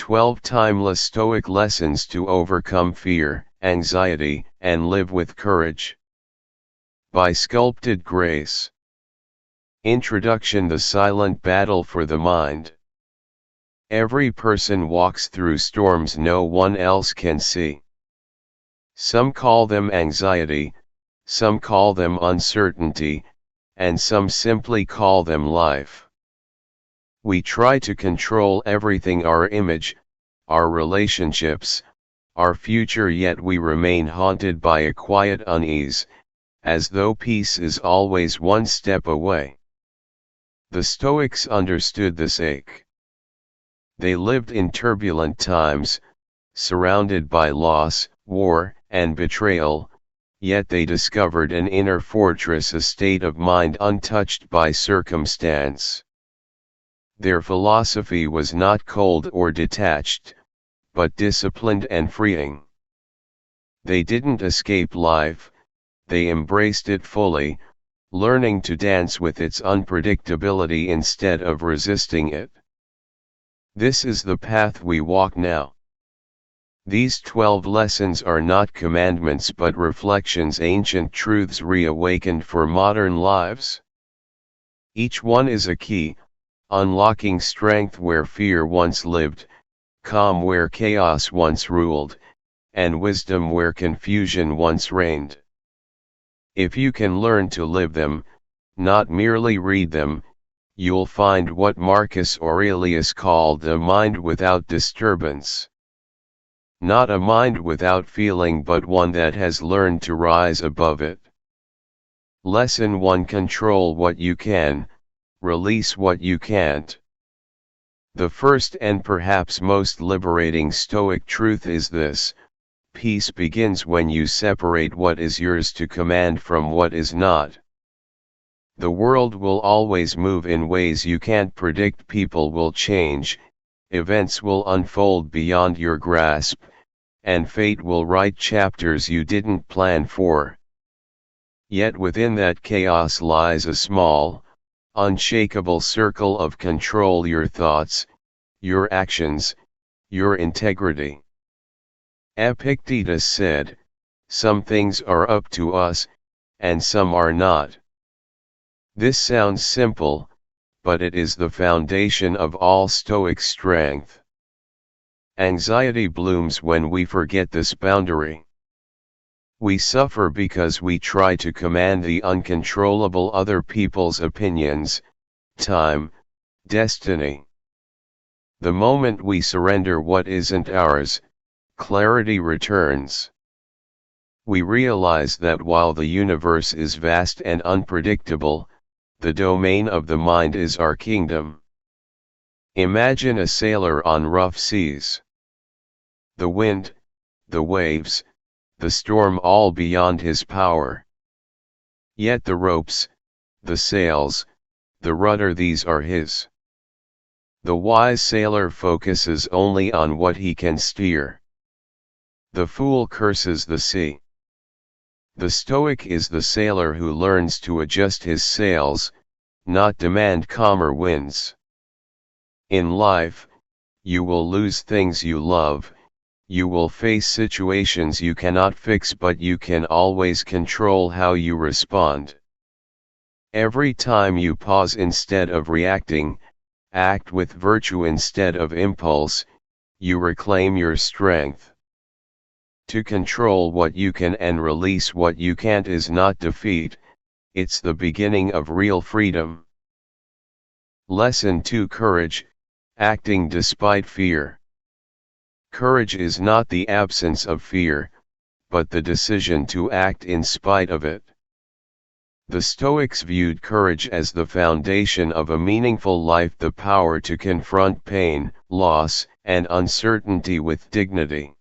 12 timeless Stoic lessons to overcome fear, anxiety, and live with courage. By Sculpted Grace. Introduction: The silent battle for the mind. Every person walks through storms no one else can see. Some call them anxiety, some call them uncertainty, and some simply call them life. We try to control everything: our image, our relationships, our future, yet we remain haunted by a quiet unease, as though peace is always one step away. The Stoics understood this ache. They lived in turbulent times, surrounded by loss, war, and betrayal, yet they discovered an inner fortress, a state of mind untouched by circumstance. Their philosophy was not cold or detached, but disciplined and freeing. They didn't escape life, they embraced it fully, learning to dance with its unpredictability instead of resisting it. This is the path we walk now. These 12 lessons are not commandments but reflections, ancient truths reawakened for modern lives. Each one is a key, unlocking strength where fear once lived, calm where chaos once ruled, and wisdom where confusion once reigned. If you can learn to live them, not merely read them, you'll find what Marcus Aurelius called the mind without disturbance. Not a mind without feeling, but one that has learned to rise above it. Lesson 1: Control what you can, release what you can't. The first and perhaps most liberating Stoic truth is this: peace begins when you separate what is yours to command from what is not. The world will always move in ways you can't predict. People will change, events will unfold beyond your grasp, and fate will write chapters you didn't plan for. Yet within that chaos lies a small, unshakable circle of control: your thoughts, your actions, your integrity. Epictetus said, "Some things are up to us, and some are not." This sounds simple, but it is the foundation of all Stoic strength. Anxiety blooms when we forget this boundary. We suffer because we try to command the uncontrollable: other people's opinions, time, destiny. The moment we surrender what isn't ours, clarity returns. We realize that while the universe is vast and unpredictable, the domain of the mind is our kingdom. Imagine a sailor on rough seas. The wind, the waves, the storm, all beyond his power. Yet the ropes, the sails, the rudder, these are his. The wise sailor focuses only on what he can steer. The fool curses the sea. The Stoic is the sailor who learns to adjust his sails, not demand calmer winds. In life, you will lose things you love, you will face situations you cannot fix, but you can always control how you respond. Every time you pause instead of reacting, act with virtue instead of impulse, you reclaim your strength. To control what you can and release what you can't is not defeat, it's the beginning of real freedom. Lesson 2: Courage, acting despite fear. Courage is not the absence of fear, but the decision to act in spite of it. The Stoics viewed courage as the foundation of a meaningful life: the power to confront pain, loss, and uncertainty with dignity.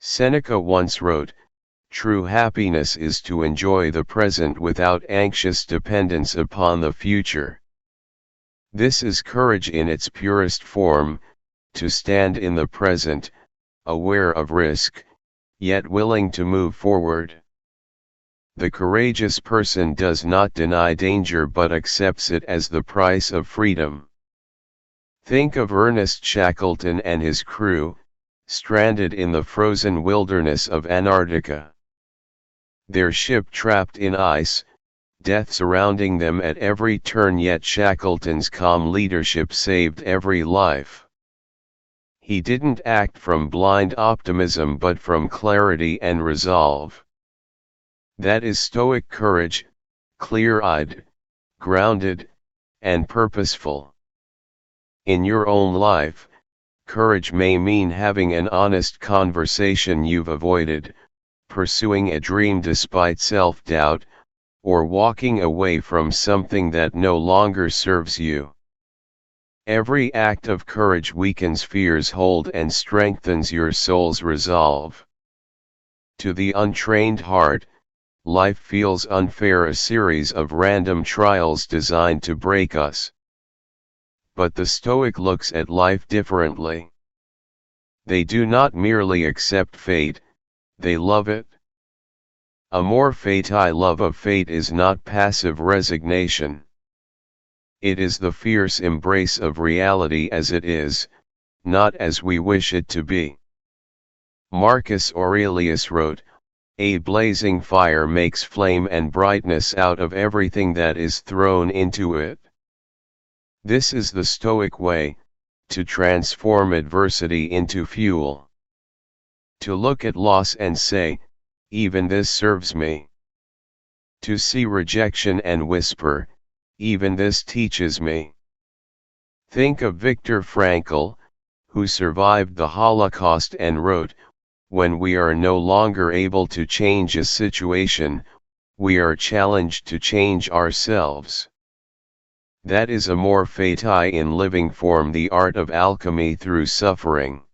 Seneca once wrote, "True happiness is to enjoy the present without anxious dependence upon the future." This is courage in its purest form, to stand in the present, aware of risk, yet willing to move forward. The courageous person does not deny danger but accepts it as the price of freedom. Think of Ernest Shackleton and his crew, stranded in the frozen wilderness of Antarctica. Their ship trapped in ice, death surrounding them at every turn, yet Shackleton's calm leadership saved every life. He didn't act from blind optimism but from clarity and resolve. That is Stoic courage, clear-eyed, grounded, and purposeful. In your own life, courage may mean having an honest conversation you've avoided, pursuing a dream despite self-doubt, or walking away from something that no longer serves you. Every act of courage weakens fear's hold and strengthens your soul's resolve. To the untrained heart, life feels unfair, a series of random trials designed to break us. But the Stoic looks at life differently. They do not merely accept fate, they love it. Amor fati, love of fate, is not passive resignation. It is the fierce embrace of reality as it is, not as we wish it to be. Marcus Aurelius wrote, "A blazing fire makes flame and brightness out of everything that is thrown into it." This is the Stoic way, to transform adversity into fuel. To look at loss and say, "Even this serves me." To see rejection and whisper, "Even this teaches me." Think of Viktor Frankl, who survived the Holocaust and wrote, "When we are no longer able to change a situation, we are challenged to change ourselves." That is amor fati in living form, the art of alchemy through suffering.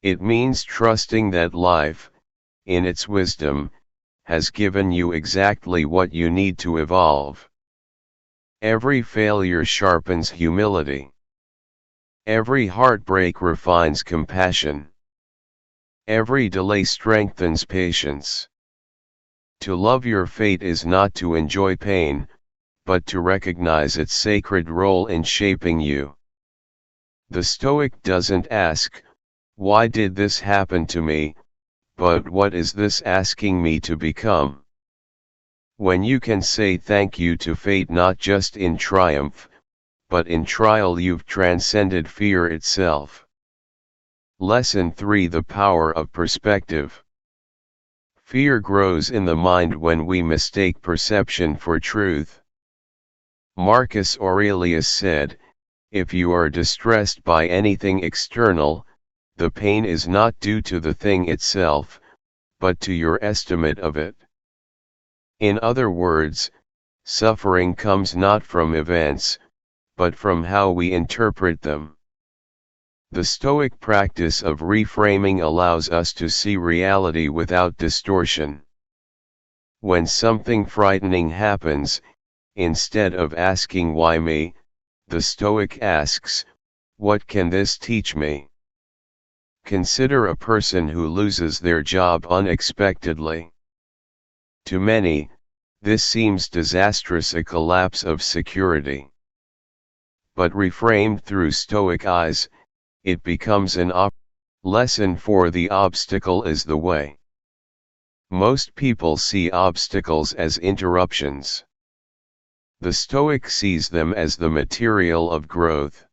It means trusting that life, in its wisdom, has given you exactly what you need to evolve. Every failure sharpens humility. Every heartbreak refines compassion. Every delay strengthens patience. To love your fate is not to enjoy pain, but to recognize its sacred role in shaping you. The Stoic doesn't ask, "Why did this happen to me?" but "What is this asking me to become?" When you can say thank you to fate not just in triumph, but in trial, you've transcended fear itself. Lesson 3: The power of perspective. Fear grows in the mind when we mistake perception for truth. Marcus Aurelius said, "If you are distressed by anything external, the pain is not due to the thing itself, but to your estimate of it." In other words, suffering comes not from events, but from how we interpret them. The Stoic practice of reframing allows us to see reality without distortion. When something frightening happens, instead of asking "Why me?" the Stoic asks, "What can this teach me?" Consider a person who loses their job unexpectedly. To many, this seems disastrous, a collapse of security. But reframed through Stoic eyes, it becomes an lesson. For the obstacle is the way. Most people see obstacles as interruptions. The Stoic sees them as the material of growth.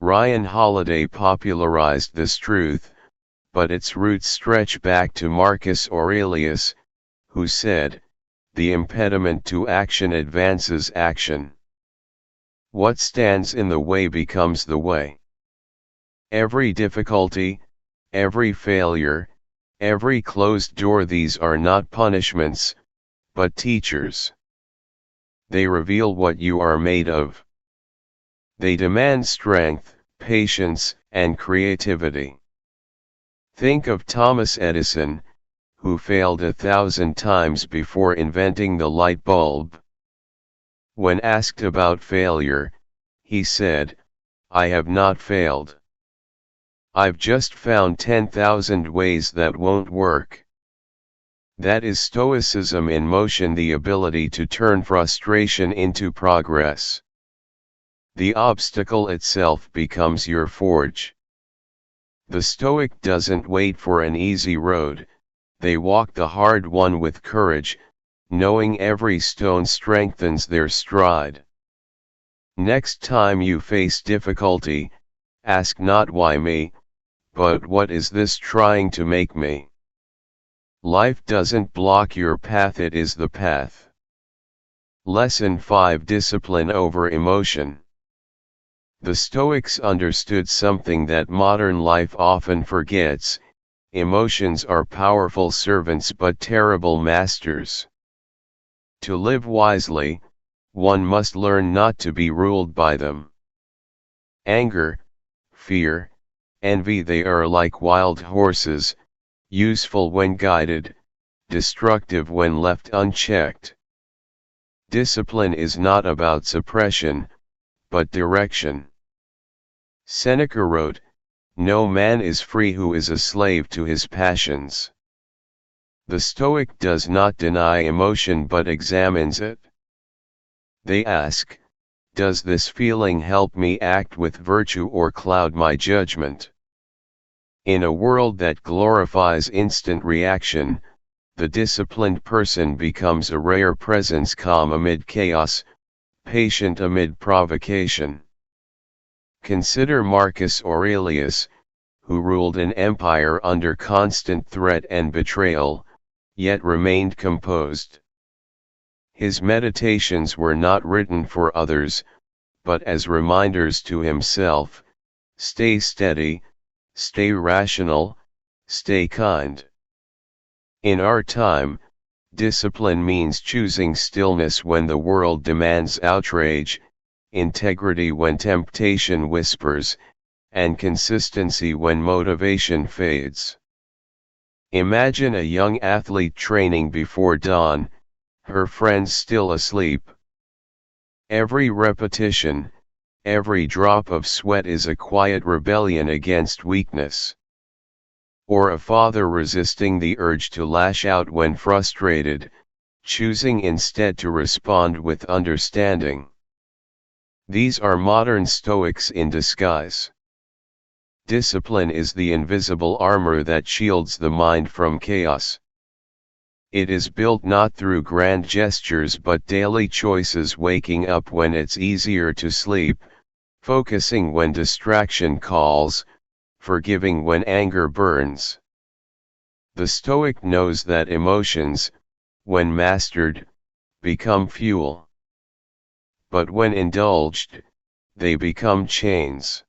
Ryan Holiday popularized this truth, but its roots stretch back to Marcus Aurelius, who said, "The impediment to action advances action." What stands in the way becomes the way. Every difficulty, every failure, every closed door, these are not punishments, but teachers. They reveal what you are made of. They demand strength, patience, and creativity. Think of Thomas Edison, who failed 1,000 times before inventing the light bulb. When asked about failure, he said, "I have not failed. I've just found 10,000 ways that won't work." That is Stoicism in motion, the ability to turn frustration into progress. The obstacle itself becomes your forge. The Stoic doesn't wait for an easy road, they walk the hard one with courage, knowing every stone strengthens their stride. Next time you face difficulty, ask not why me, but what is this trying to make me? Life doesn't block your path, it is the path. Lesson 5: Discipline over emotion. The Stoics understood something that modern life often forgets: emotions are powerful servants but terrible masters. To live wisely, one must learn not to be ruled by them. Anger, fear, envy, they are like wild horses, useful when guided, destructive when left unchecked. Discipline is not about suppression, but direction. Seneca wrote, "No man is free who is a slave to his passions." The Stoic does not deny emotion but examines it. They ask, does this feeling help me act with virtue or cloud my judgment? In a world that glorifies instant reaction, the disciplined person becomes a rare presence, calm amid chaos, patient amid provocation. Consider Marcus Aurelius, who ruled an empire under constant threat and betrayal, yet remained composed. His meditations were not written for others, but as reminders to himself: stay steady, stay rational, stay kind. In our time, discipline means choosing stillness when the world demands outrage, integrity when temptation whispers, and consistency when motivation fades. Imagine a young athlete training before dawn, her friends still asleep. Every repetition, every drop of sweat is a quiet rebellion against weakness. Or a father resisting the urge to lash out when frustrated, choosing instead to respond with understanding. These are modern Stoics in disguise. Discipline is the invisible armor that shields the mind from chaos. It is built not through grand gestures but daily choices: waking up when it's easier to sleep, focusing when distraction calls, forgiving when anger burns. The Stoic knows that emotions, when mastered, become fuel. But when indulged, they become chains.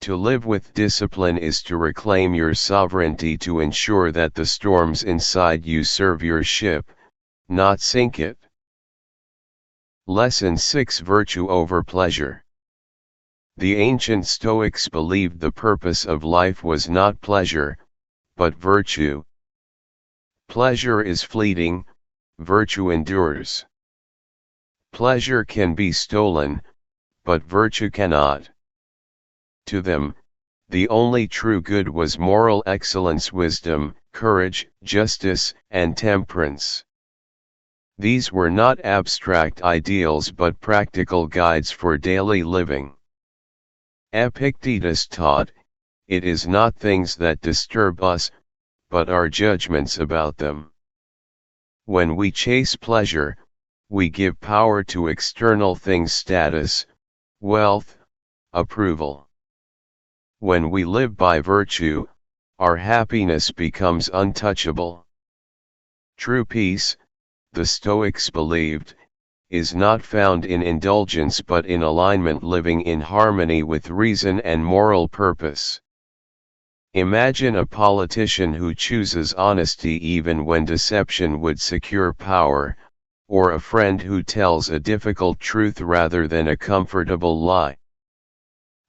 To live with discipline is to reclaim your sovereignty, to ensure that the storms inside you serve your ship, not sink it. Lesson 6: Virtue over pleasure. The ancient Stoics believed the purpose of life was not pleasure, but virtue. Pleasure is fleeting, virtue endures. Pleasure can be stolen, but virtue cannot. To them, the only true good was moral excellence, wisdom, courage, justice, and temperance. These were not abstract ideals but practical guides for daily living. Epictetus taught, it is not things that disturb us, but our judgments about them. When we chase pleasure, we give power to external things: status, wealth, approval. When we live by virtue, our happiness becomes untouchable. True peace, the Stoics believed, is not found in indulgence but in alignment, living in harmony with reason and moral purpose. Imagine a politician who chooses honesty even when deception would secure power, or a friend who tells a difficult truth rather than a comfortable lie.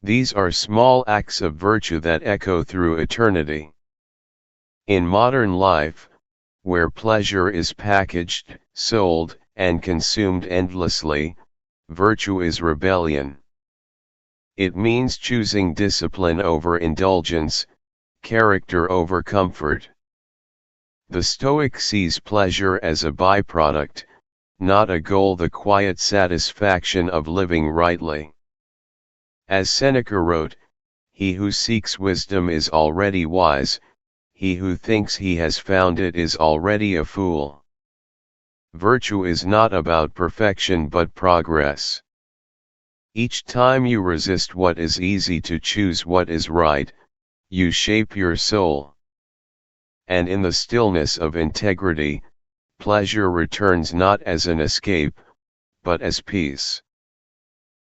These are small acts of virtue that echo through eternity. In modern life, where pleasure is packaged, sold, and consumed endlessly, virtue is rebellion. It means choosing discipline over indulgence, character over comfort. The Stoic sees pleasure as a byproduct, not a goal, the quiet satisfaction of living rightly. As Seneca wrote, he who seeks wisdom is already wise, he who thinks he has found it is already a fool. Virtue is not about perfection but progress. Each time you resist what is easy to choose what is right, you shape your soul. And in the stillness of integrity, pleasure returns not as an escape, but as peace.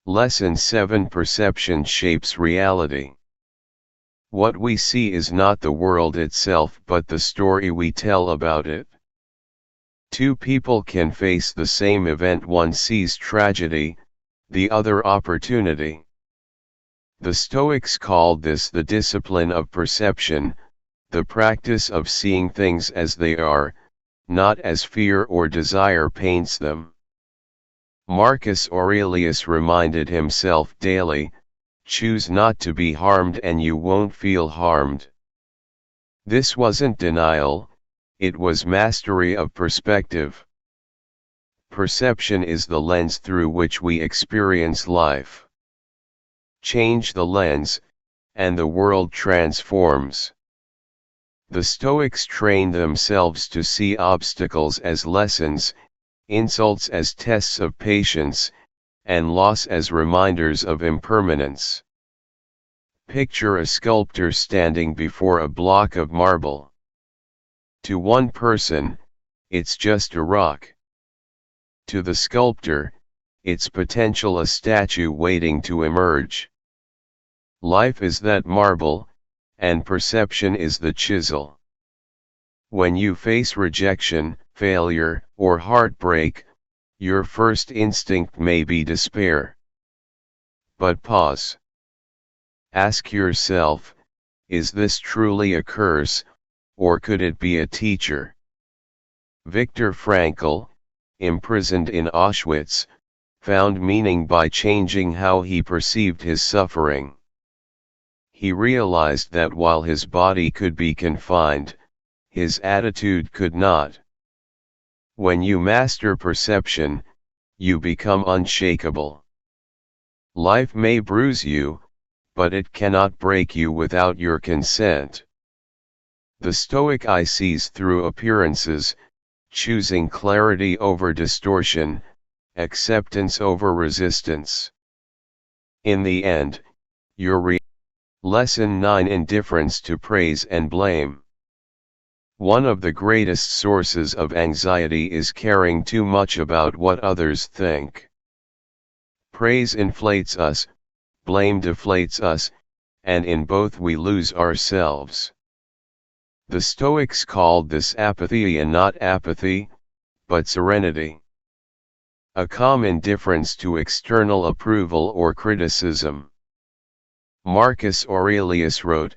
Lesson 7: Perception shapes reality. What we see is not the world itself but the story we tell about it. Two people can face the same event: one sees tragedy, the other opportunity. The Stoics called this the discipline of perception, the practice of seeing things as they are, not as fear or desire paints them. Marcus Aurelius reminded himself daily, choose not to be harmed and you won't feel harmed. This wasn't denial, it was mastery of perspective. Perception is the lens through which we experience life. Change the lens, and the world transforms. The Stoics trained themselves to see obstacles as lessons, insults as tests of patience, and loss as reminders of impermanence. Picture a sculptor standing before a block of marble. To one person, it's just a rock. To the sculptor, it's potential a statue waiting to emerge. Life is that marble, and perception is the chisel. When you face rejection, failure, or heartbreak, your first instinct may be despair. But pause. Ask yourself, is this truly a curse, or could it be a teacher? Viktor Frankl, imprisoned in Auschwitz, found meaning by changing how he perceived his suffering. He realized that while his body could be confined, his attitude could not. When you master perception, you become unshakable. Life may bruise you, but it cannot break you without your consent. The Stoic eye sees through appearances, choosing clarity over distortion, acceptance over resistance. In the end, your Lesson 9: Indifference to praise and blame. One of the greatest sources of anxiety is caring too much about what others think. Praise inflates us, blame deflates us, and in both we lose ourselves. The Stoics called this apatheia, not apathy, but serenity. A calm indifference to external approval or criticism. Marcus Aurelius wrote,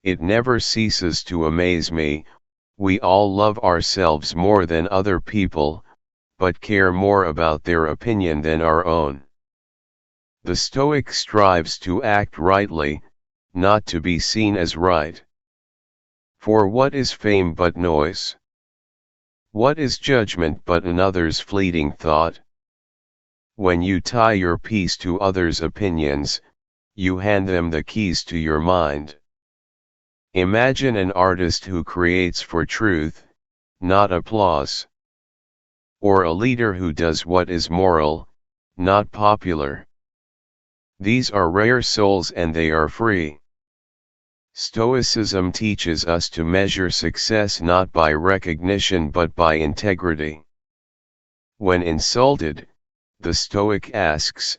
"It never ceases to amaze me, we all love ourselves more than other people, but care more about their opinion than our own." The Stoic strives to act rightly, not to be seen as right. For what is fame but noise? What is judgment but another's fleeting thought? When you tie your peace to others' opinions, you hand them the keys to your mind. Imagine an artist who creates for truth, not applause. Or a leader who does what is moral, not popular. These are rare souls and they are free. Stoicism teaches us to measure success not by recognition but by integrity. When insulted, the Stoic asks,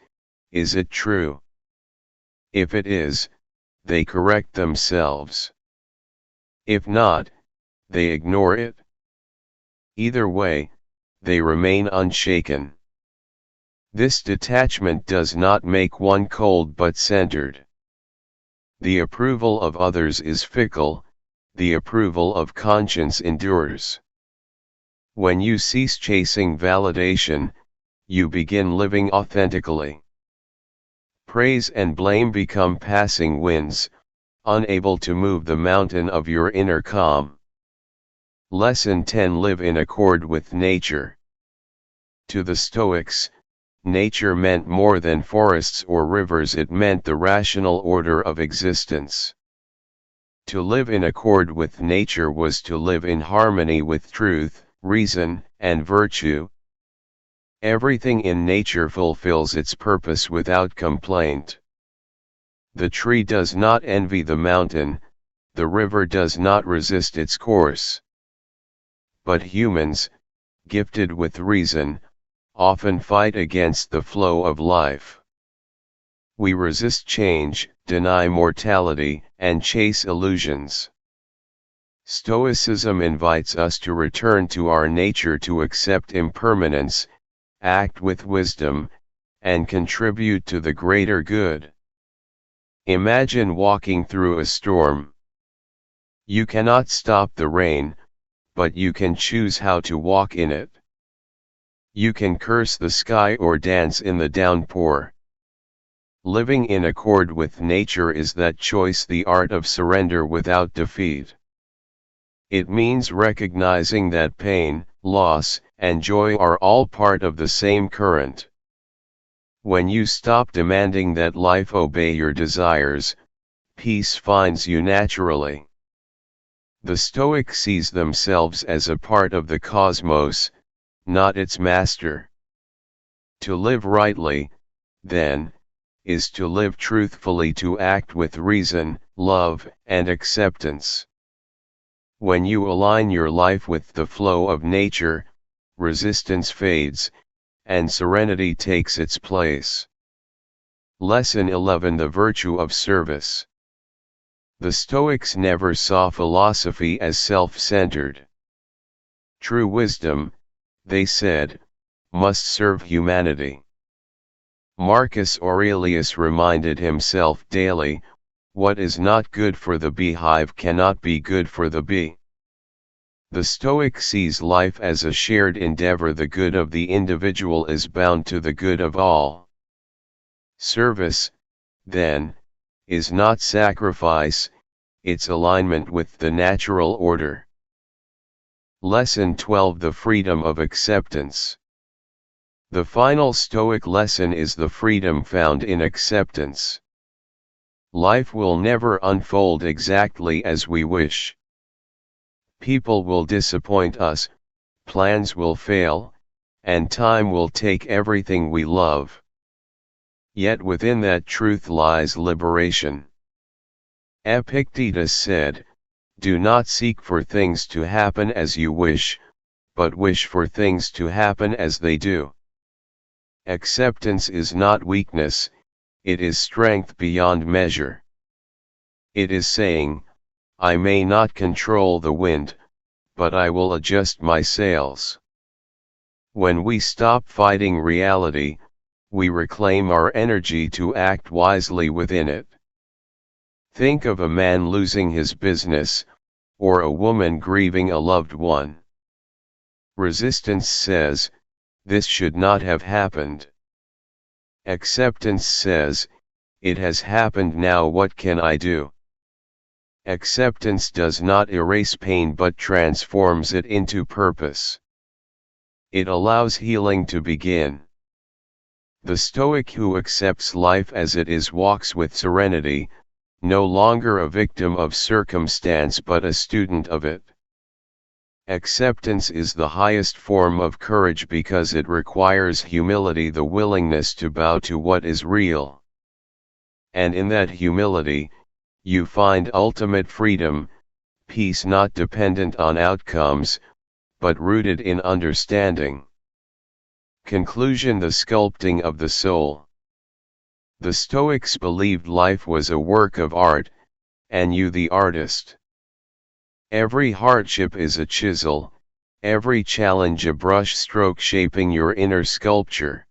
is it true? If it is, they correct themselves. If not, they ignore it. Either way, they remain unshaken. This detachment does not make one cold but centered. The approval of others is fickle, the approval of conscience endures. When you cease chasing validation, you begin living authentically. Praise and blame become passing winds, unable to move the mountain of your inner calm. Lesson 10: Live in accord with nature. To the Stoics, nature meant more than forests or rivers, it meant the rational order of existence. To live in accord with nature was to live in harmony with truth, reason, and virtue. Everything in nature fulfills its purpose without complaint. The tree does not envy the mountain, the river does not resist its course. But humans, gifted with reason, often fight against the flow of life. We resist change, deny mortality, and chase illusions. Stoicism invites us to return to our nature, to accept impermanence, act with wisdom, and contribute to the greater good. Imagine walking through a storm. You cannot stop the rain, but you can choose how to walk in it. You can curse the sky or dance in the downpour. Living in accord with nature is that choice, the art of surrender without defeat. It means recognizing that pain, loss, and joy are all part of the same current. When you stop demanding that life obey your desires, peace finds you naturally. The Stoics sees themselves as a part of the cosmos, not its master. To live rightly, then, is to live truthfully, to act with reason, love, and acceptance. When you align your life with the flow of nature, resistance fades, and serenity takes its place. Lesson 11: The Virtue of Service. The Stoics never saw philosophy as self-centered. True wisdom, they said, must serve humanity. Marcus Aurelius reminded himself daily, what is not good for the beehive cannot be good for the bee. The Stoic sees life as a shared endeavor. The good of the individual is bound to the good of all. Service, then, is not sacrifice, it's alignment with the natural order. Lesson 12: The Freedom of Acceptance. The final Stoic lesson is the freedom found in acceptance. Life will never unfold exactly as we wish. People will disappoint us, plans will fail, and time will take everything we love. Yet within that truth lies liberation. Epictetus said, "Do not seek for things to happen as you wish, but wish for things to happen as they do." Acceptance is not weakness, it is strength beyond measure. It is saying, I may not control the wind, but I will adjust my sails. When we stop fighting reality, we reclaim our energy to act wisely within it. Think of a man losing his business, or a woman grieving a loved one. Resistance says, this should not have happened. Acceptance says, it has happened, now what can I do? Acceptance does not erase pain but transforms it into purpose. It allows healing to begin. The Stoic who accepts life as it is walks with serenity, no longer a victim of circumstance but a student of it. Acceptance is the highest form of courage because it requires humility, the willingness to bow to what is real. And in that humility, you find ultimate freedom, peace not dependent on outcomes, but rooted in understanding. Conclusion: The sculpting of the soul. The Stoics believed life was a work of art, and you the artist. Every hardship is a chisel, every challenge a brush stroke shaping your inner sculpture.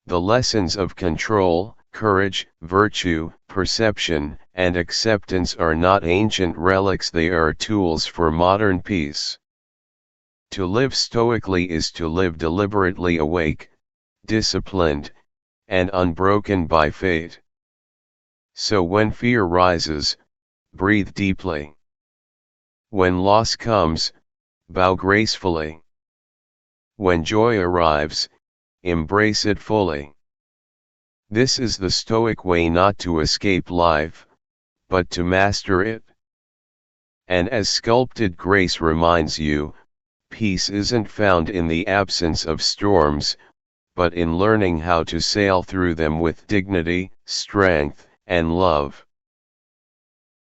The lessons of control, courage, virtue, perception, and acceptance are not ancient relics, they are tools for modern peace. To live stoically is to live deliberately, awake, disciplined, and unbroken by fate. So when fear rises, breathe deeply. When loss comes, bow gracefully. When joy arrives, embrace it fully. This is the Stoic way, not to escape life, but to master it. And as sculpted grace reminds you, peace isn't found in the absence of storms, but in learning how to sail through them with dignity, strength, and love.